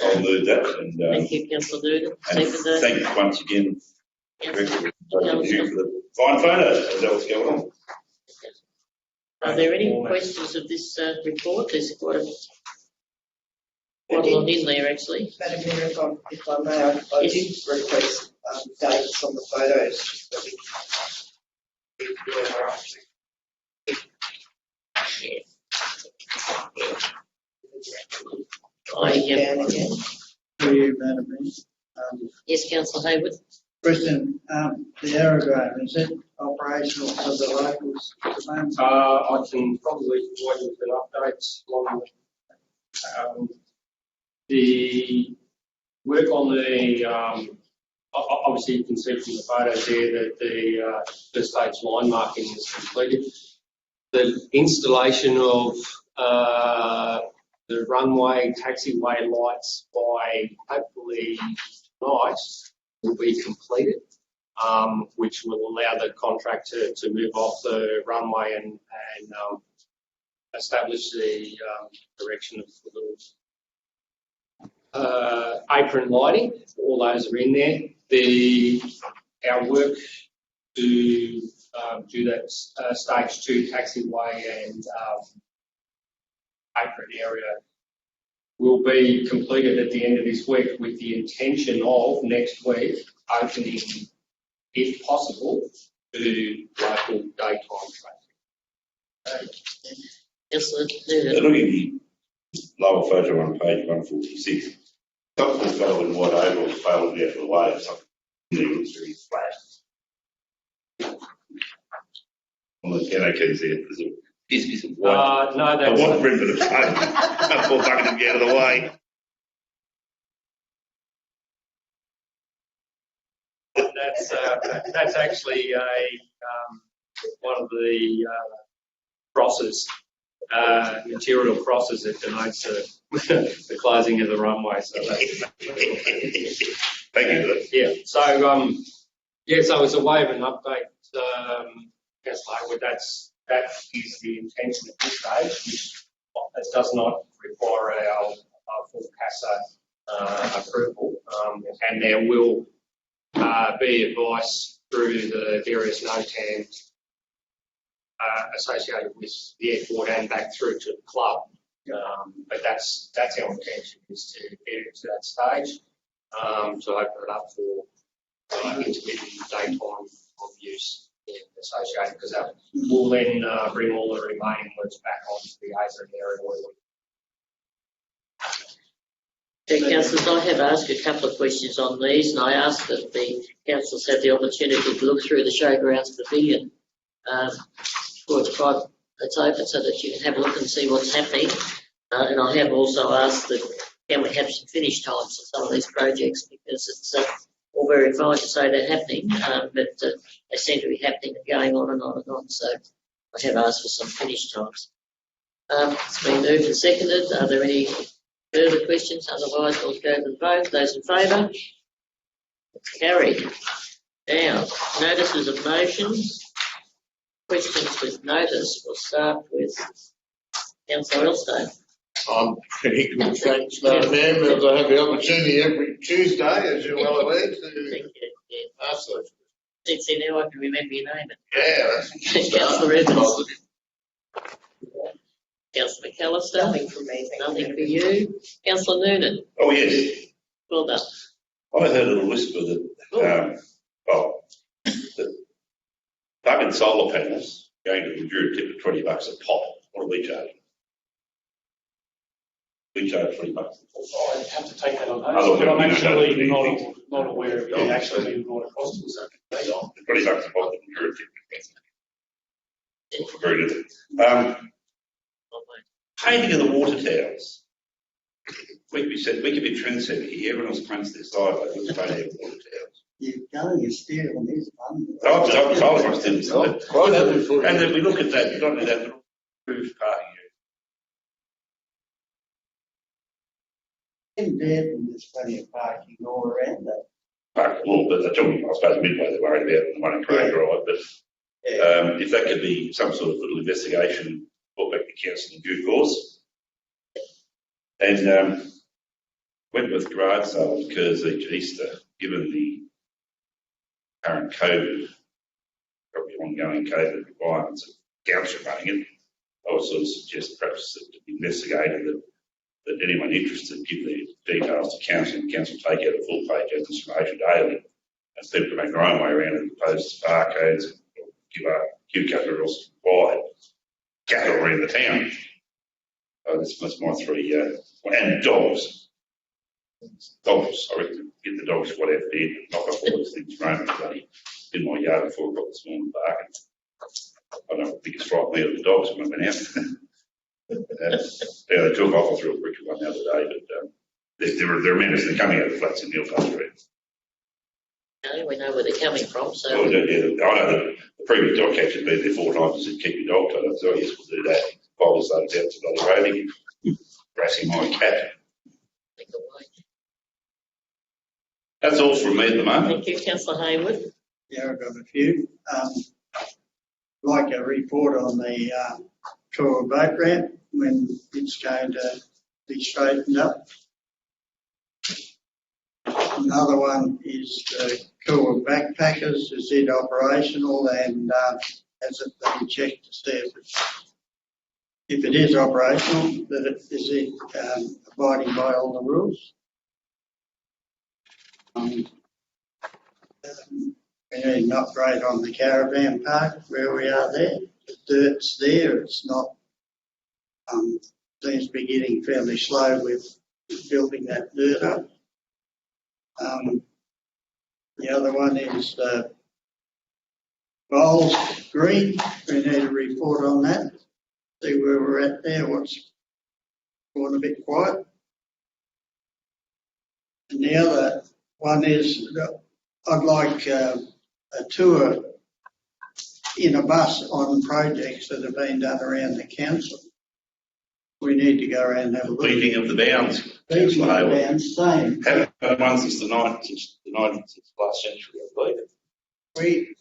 I'll move that. And Thank you, Councillor Noonan. and Seconded. thank you once again, Councillor for the fine photos. Is that what's going on? Are there any questions of this report? There's quite a lot in there, actually. Madam Mayor, if I may, I Yes. did request dates on the photos. Yeah. Again. For you, Madam Mayor. Yes, Councillor Hayward. Question, the aerodrome, is it operational for the locals at the moment? I can probably provide you with an update on the work on the, obviously you can see from the photos there that the first stage line marking is completed. The installation of the runway, taxiway lights by hopefully tonight will be completed, which will allow the contractor to move off the runway and establish the direction of the apron lighting, all those are in there. Our work to do that stage 2 taxiway and apron area will be completed at the end of this week, with the intention of next week opening, if possible, to local daytime traffic. Councillor Look Noonan. at the lower photo on page 146. Something fell in white overall, failed there for the way or something. It looks very flat. On the piano keys there, there's a piece of white. No, A that's white print of the paint. I thought bucket to get out of the way. that's actually one of the crosses, material crosses that denotes the closing of the runway. So Thank you for that. yeah. So so it's a way of an update. Councillor Hayward, that is the intention at this stage, which it does not require our full CASA approval, and there will be advice through the various NOTAMs associated with the airport and back through to the club. But that's our intention, is to get it to that stage, to open it up for intermittent daytime of use associated, because that will then bring all the remaining works back onto the AZ area. Councillors, I have asked a couple of questions on these, and I ask that the councillors have the opportunity to look through the showgrounds pavilion. It's open so that you can have a look and see what's happening. And I have also asked that can we have some finish times for some of these projects, because it's all very fine to say they're happening, but they seem to be happening and going on and on and on. So I have asked for some finish times. It's been moved and seconded. Are there any further questions? Otherwise, we'll go to the vote. Those in favour? It's carried. Now, notices of motions. Questions with notice. We'll start with Councillor Elstone. I'm pretty good, thanks, Madam Mayor, because I have the opportunity every Tuesday, as you're well aware, to Thank you. Yeah. ask those. See, now I can remember your name. Yeah, that's Councillor Evans. positive. Councillor McAllister. Nothing from me, thank Nothing you. for you. Councillor Noonan. Oh, yes. Well done. I heard a little whisper that, that plug-in solar panels going to endure a tip of $20 a pop. What are we charging? We charge $20 a pop. I have to take that on Other notice, but I'm than actually you know, not aware of it actually being brought across to us. $20 a pop that endure a tip. Very little. Painting of the water towers. We could be trendsetter here. Everyone else paints their sideways. Let's paint our water towers. You're going to steer on this one. I've told my students that. Quite happy for you. And then we look at that, you don't need that approved parking area. In Devon, there's plenty of parking all around that. Parking law, but I suppose Midway they're worried about the one in Craig Drive, but if that could be some sort of little investigation, brought back to council in due course. And Wentworth Garage Sale occurs each Easter, given the current COVID, probably ongoing COVID requirements of council running it. I would sort of suggest perhaps that it be investigated that anyone interested give their details to council, and council take out a full page of information daily, and people can make their own way around it, as opposed to barcodes or QR else required. Gather around the town. That's my three. And dogs. Dogs. I reckon get the dogs what out there, knock off all these things roaming bloody in my yard before I got this morning barking. I don't know what the biggest fright me of the dogs when I've been out. They took off. I threw a brick at one the other day, but they're menace. They're coming out of the flats in Newcastle Street. We know where they're coming from, so. I know the previous dog catcher had been there 4 times and said, keep your dog tied up. So yes, we'll do that. If I was out to bloody railing, harassing my cat. That's all from me at the moment. Thank you, Councillor Hayward. Yeah, I've got a few. Like a report on the tour boat ramp, when it's going to be straightened up. Another one is the Coolwood Backpackers. Is it operational, and has it been checked to see if it is operational, is it abiding by all the rules? We need an upgrade on the caravan park where we are there. The dirt's there, it's not, seems to be getting fairly slow with building that dirt up. The other one is Bowles Green. We need a report on that. See where we're at there, what's going a bit quiet. And the other one is I'd like a tour in a bus on projects that have been done around the council. We need to go around and have a look. Leaving of the bounds. Leaving of the bounds, same. Haven't had one since the 19th last century, I believe.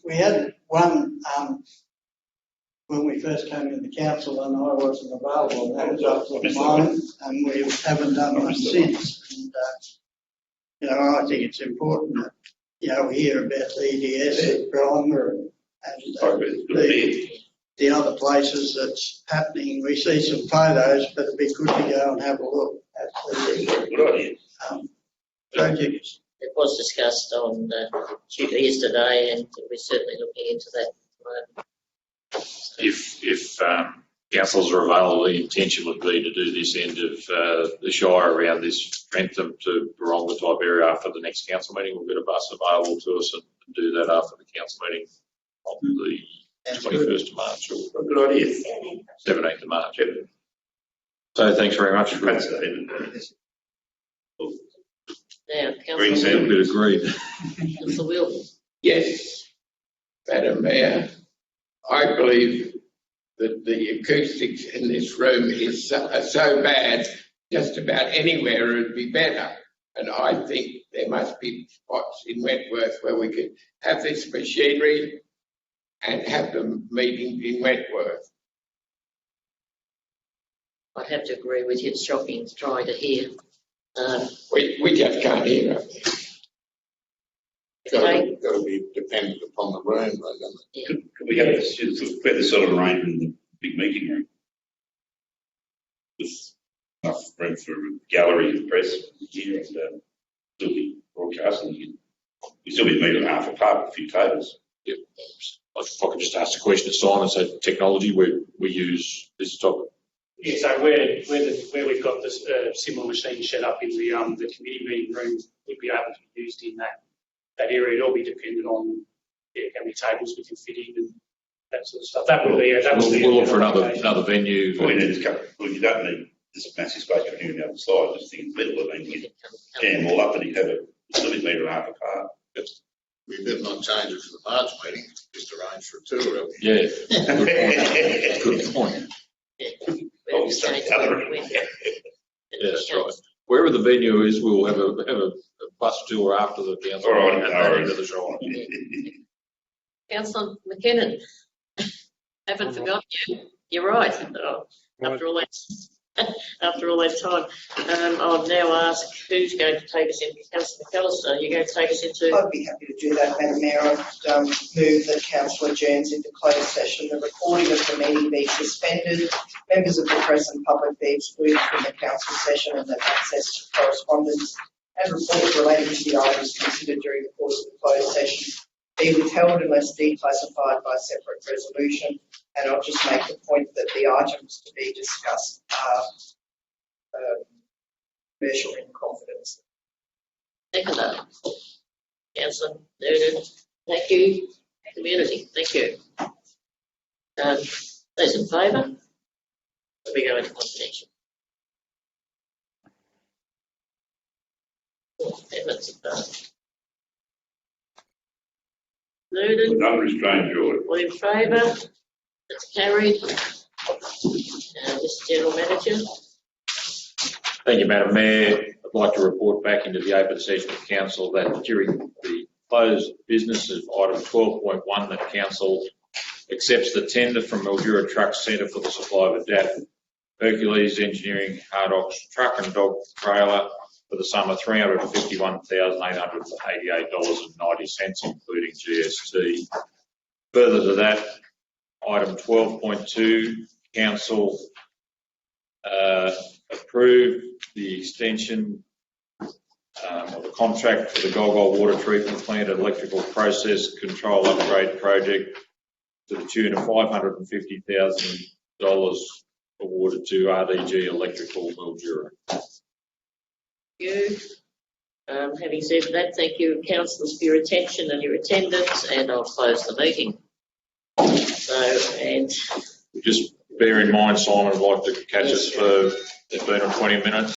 We had one when we first came in the council and I wasn't available. That was up to mine, and we haven't done one since. And, I think it's important that, we hear about the EDS at Gronga and the other places that's happening. We see some photos, but it'd be good to go and have a look at the projects. It was discussed on Tuesday yesterday, and we're certainly looking into that. If councils are available, the intention would be to do this end of the Shire around this Trentham to Baronga type area after the next council meeting. We'll get a bus available to us and do that after the council meeting on the 21st of March or Good idea. 17th of March. So thanks very much for That's Now, Green Councillor sound. a bit of greed. Wilson. Yes, Madam Mayor, I believe that the acoustics in this room is so bad, just about anywhere would be better. And I think there must be spots in Wentworth where we could have this machinery and have the meetings in Wentworth. I have to agree with you. It's shocking trying to hear. We just can't hear up there. Got to be dependent upon the room, though, doesn't it? Could we have this sort of arrangement in the big meeting room? With enough room for gallery and press here and still be broadcasting. We still be meeting half apart with a few tables. Yep. If I could just ask a question to Simon, so technology, we use this type of. Yeah, so where we've got this similar machine set up in the committee meeting room, we'd be able to be used in that area. It'll all be dependent on how many tables we can fit in and that sort of stuff. That will be. We'll look for another venue. All you need is you don't need this massive space between you and the other side. Just think middle. I mean, you jam all up and you have a little bit metre and a half apart. We better not change it for the March meeting, just arrange for a tour of it. Yeah. Good point. Where we change the window. Yeah, that's right. Wherever the venue is, we'll have a bus tour after the council. All right, at all that right. end of the Shire. Councillor McKinnon, haven't forgotten you. You're right. After all that time, I'll now ask who's going to take us into. Councillor McAllister, are you going to take us into? I'd be happy to do that, Madam Mayor. I'd move that council adjourns into closed session. The recording of the meeting be suspended. Members of the press and public be excluded from the council session and that access to correspondence and reports relating to the items considered during the course of the closed session be withheld unless declassified by separate resolution. And I'll just make the point that the items to be discussed are commercial in confidence. Second, Councillor Newton, thank you. Community, thank you. Those in favour? We go into confidential. Amendments advanced. Newton, Unrestrained joy. all in favour? That's carried. Mr. General Manager. Thank you, Madam Mayor. I'd like to report back into the open session of council that during the closed business of item 12.1 that council accepts the tender from Mildura Truck Centre for the supply of a DAF Hercules Engineering Hard Ox truck and dog trailer for the sum of $351,888.90, including GST. Further to that, item 12.2, council approved the extension of the contract for the Golgol Water Treatment Plant electrical process control upgrade project to the tune of $550,000 awarded to RDG Electrical Mildura. You. Having said that, thank you, councillors, for your attention and your attendance, and I'll close the meeting. Just bear in mind, Simon would like to catch us for 15 or 20 minutes.